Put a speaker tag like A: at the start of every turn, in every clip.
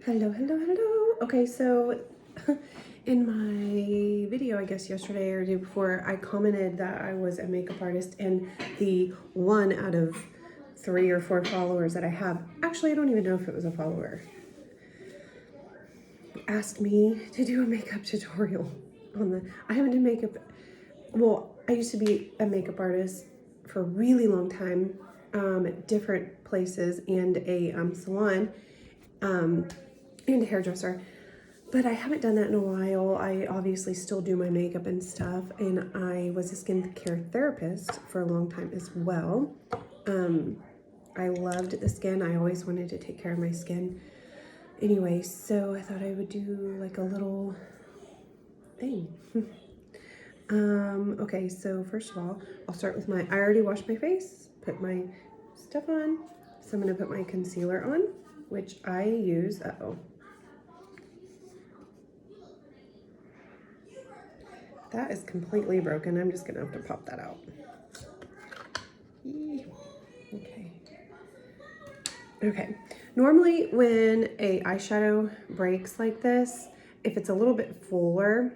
A: Hello, hello, hello. Okay, so in my video, I guess yesterday or the day before, I commented that I was a makeup artist, and the 1 out of 3 or 4 followers that I have, actually, I don't even know if it was a follower, asked me to do a makeup tutorial on the, I haven't done makeup, well, I used to be a makeup artist for a really long time at different places and a salon and a hairdresser. But I haven't done that in a while. I obviously still do my makeup and stuff, and I was a skincare therapist for a long time as well. I loved the skin. I always wanted to take care of my skin. Anyway, so I thought I would do like a little thing. Okay, so first of all, I'll start with I already washed my face, put my stuff on. So I'm gonna put my concealer on, which I use, that is completely broken. I'm just gonna have to pop that out. Okay. Okay. Normally when a eyeshadow breaks like this, if it's a little bit fuller,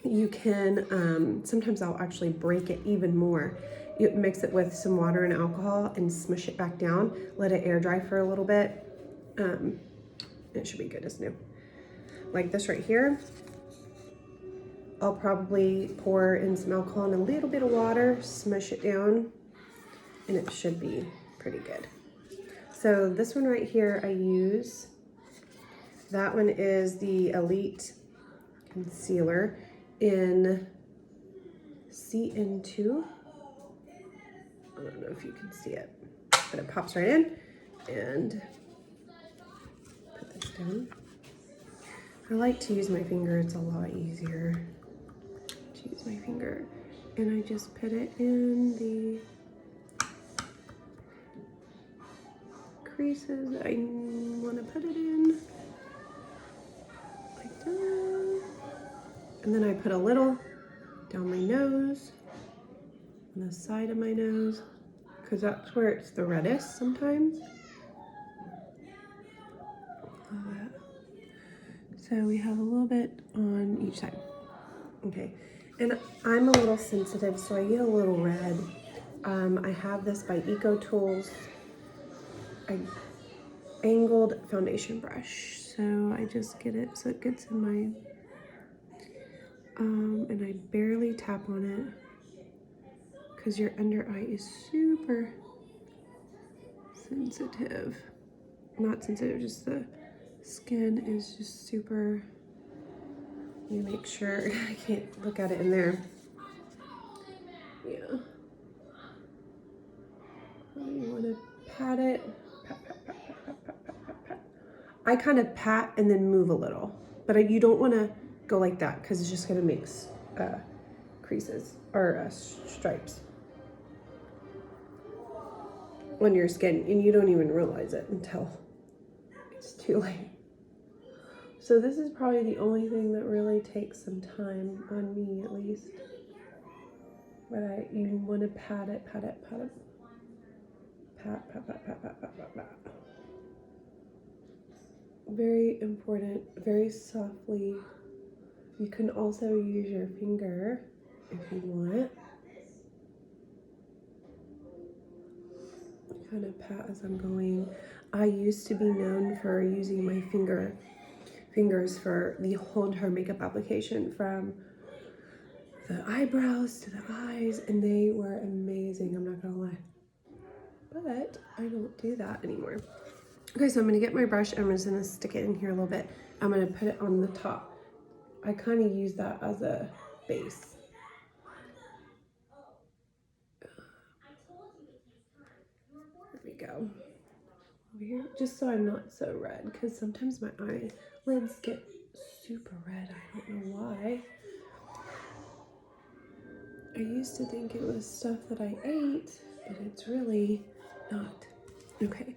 A: you can, sometimes I'll actually break it even more. You mix it with some water and alcohol and smush it back down, let it air dry for a little bit. It should be good as new. Like this right here, I'll probably pour in some alcohol and a little bit of water, smush it down, and it should be pretty good. So this one right here I use, that one is the Elite Concealer in CN2. I don't know if you can see it, but it pops right in, and put this down. I like to use my finger, it's a lot easier to use my finger. And I just put it in the creases that I want to put it in, like that. And then I put a little down my nose, on the side of my nose, because that's where it's the reddest sometimes. So we have a little bit on each side. Okay, and I'm a little sensitive, so I get a little red. I have this by Eco Tools, an angled foundation brush. So I just get it so it gets in my, and I barely tap on it because your under eye is super sensitive. Not sensitive, just the skin is just super. Let me make sure I can't look at it in there. Yeah. You want to pat it. Pat, pat, pat, pat, pat, pat, pat, pat. I kind of pat and then move a little, but you don't want to go like that because it's just going to make creases or stripes on your skin, and you don't even realize it until it's too late. So this is probably the only thing that really takes some time on me, at least. But you want to pat it, pat it, pat it. Pat, pat, pat, pat, pat, pat, pat, pat. Very important, very softly. You can also use your finger if you want. Kind of pat as I'm going. I used to be known for using my fingers for the whole entire makeup application, from the eyebrows to the eyes, and they were amazing, I'm not gonna lie. But I don't do that anymore. Okay, so I'm gonna get my brush and I'm just gonna stick it in here a little bit. I'm gonna put it on the top. I kind of use that as a base. There we go. Over here, just so I'm not so red, because sometimes my eyelids get super red. I don't know why. I used to think it was stuff that I ate, but it's really not. Okay,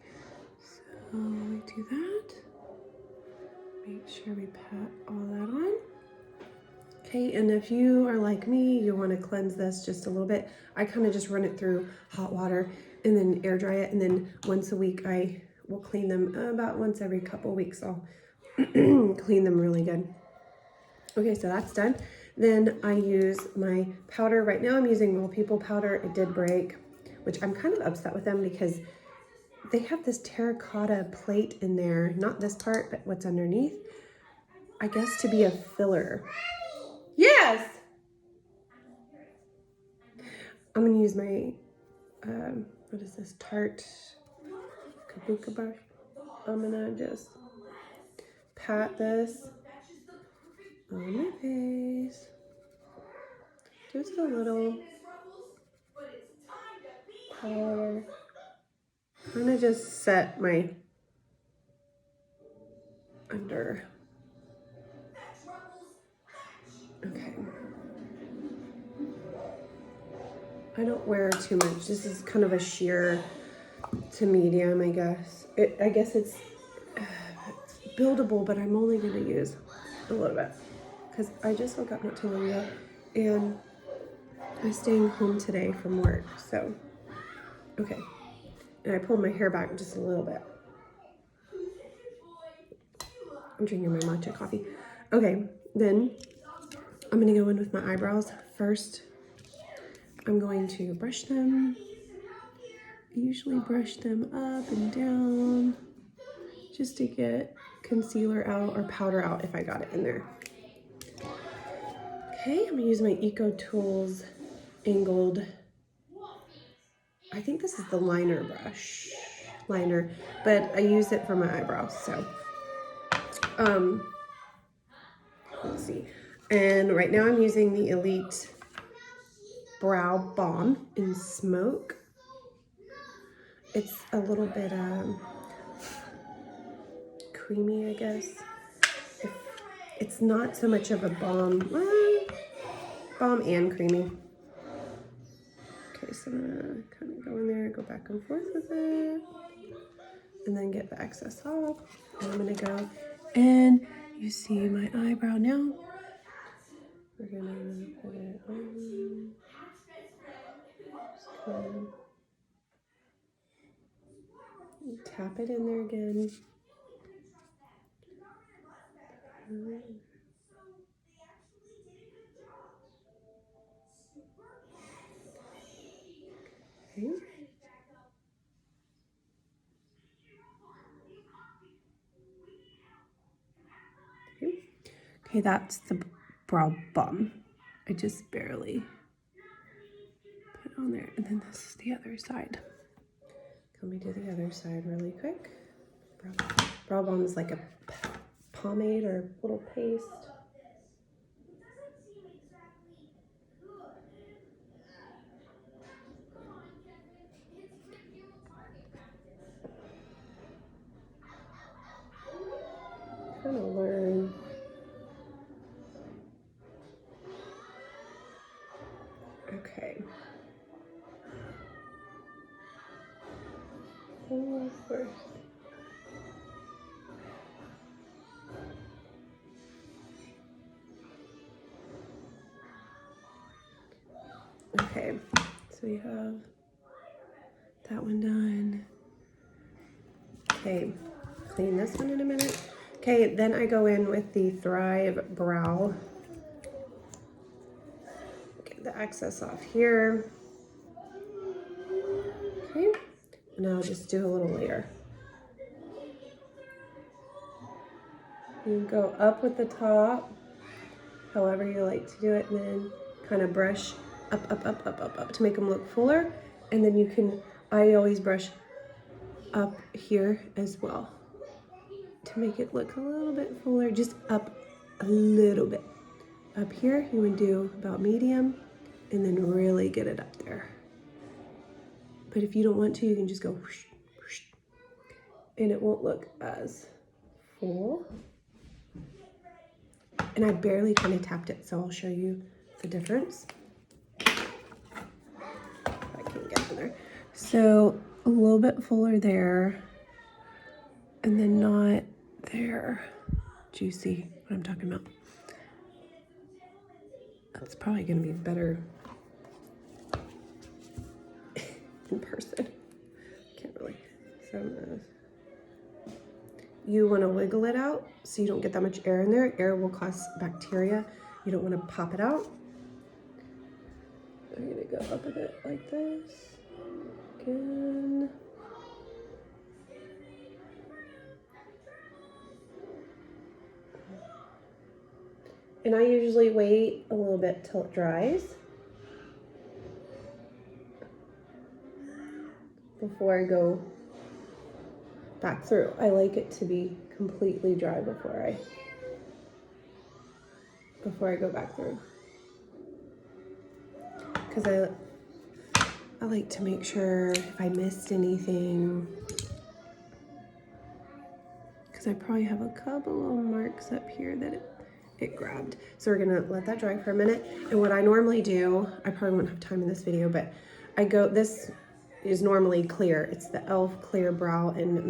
A: so we do that. Make sure we pat all that on. Okay, and if you are like me, you want to cleanse this just a little bit. I kind of just run it through hot water and then air dry it, and then once a week I will clean them about once every couple weeks. I'll clean them really good. Okay, so that's done. Then I use my powder. Right now I'm using Real People powder. It did break, which I'm kind of upset with them because they have this terracotta plate in there. Not this part, but what's underneath. I guess to be a filler. Yes! I'm gonna use my, what is this, Tarte Kabuki brush. I'm gonna just pat this on my face. Just a little powder. I'm gonna just set my under. Okay. I don't wear too much. This is kind of a sheer to medium, I guess. I guess it's buildable, but I'm only gonna use a little bit because I just woke up not too long ago and I'm staying home today from work. So, okay. And I pulled my hair back just a little bit. I'm drinking my matcha coffee. Okay, then I'm gonna go in with my eyebrows first. I'm going to brush them. I usually brush them up and down just to get concealer out or powder out if I got it in there. Okay, I'm gonna use my Eco Tools angled, I think this is the liner brush, but I use it for my eyebrows, so. Let's see. And right now I'm using the Elite Brow Balm in Smoke. It's a little bit creamy, I guess. It's not so much of a balm. Balm and creamy. Okay, so I'm gonna kind of go in there, go back and forth with it, and then get the excess off. And I'm gonna go, and you see my eyebrow now. We're gonna put it on. Just kind of tap it in there again. Okay. Okay, that's the brow balm. I just barely put it on there. And then this is the other side. Let me do the other side really quick. Brow balm is like a pomade or little paste. Kind of learn. Okay. First. Okay, so we have that one done. Okay, clean this one in a minute. Okay, then I go in with the Thrive Brow. Get the excess off here. Okay, and I'll just do a little layer. You go up with the top, however you like to do it, and then kind of brush up to make them look fuller. And then you can, I always brush up here as well to make it look a little bit fuller, just up a little bit. Up here, you would do about medium and then really get it up there. But if you don't want to, you can just go whoosh, whoosh, and it won't look as full. And I barely kind of tapped it, so I'll show you the difference. If I can get in there. So a little bit fuller there, and then not there. Do you see what I'm talking about? That's probably gonna be better in person. Can't really. So I'm gonna you want to wiggle it out so you don't get that much air in there. Air will cause bacteria. You don't want to pop it out. I'm gonna go up a bit like this. Again. And I usually wait a little bit till it dries before I go back through. I like it to be completely dry before I go back through. Because I like to make sure if I missed anything, because I probably have a couple of marks up here that it grabbed. So we're gonna let that dry for a minute. And what I normally do, I probably won't have time in this video, but this is normally clear. It's the e.l.f. Clear Brow and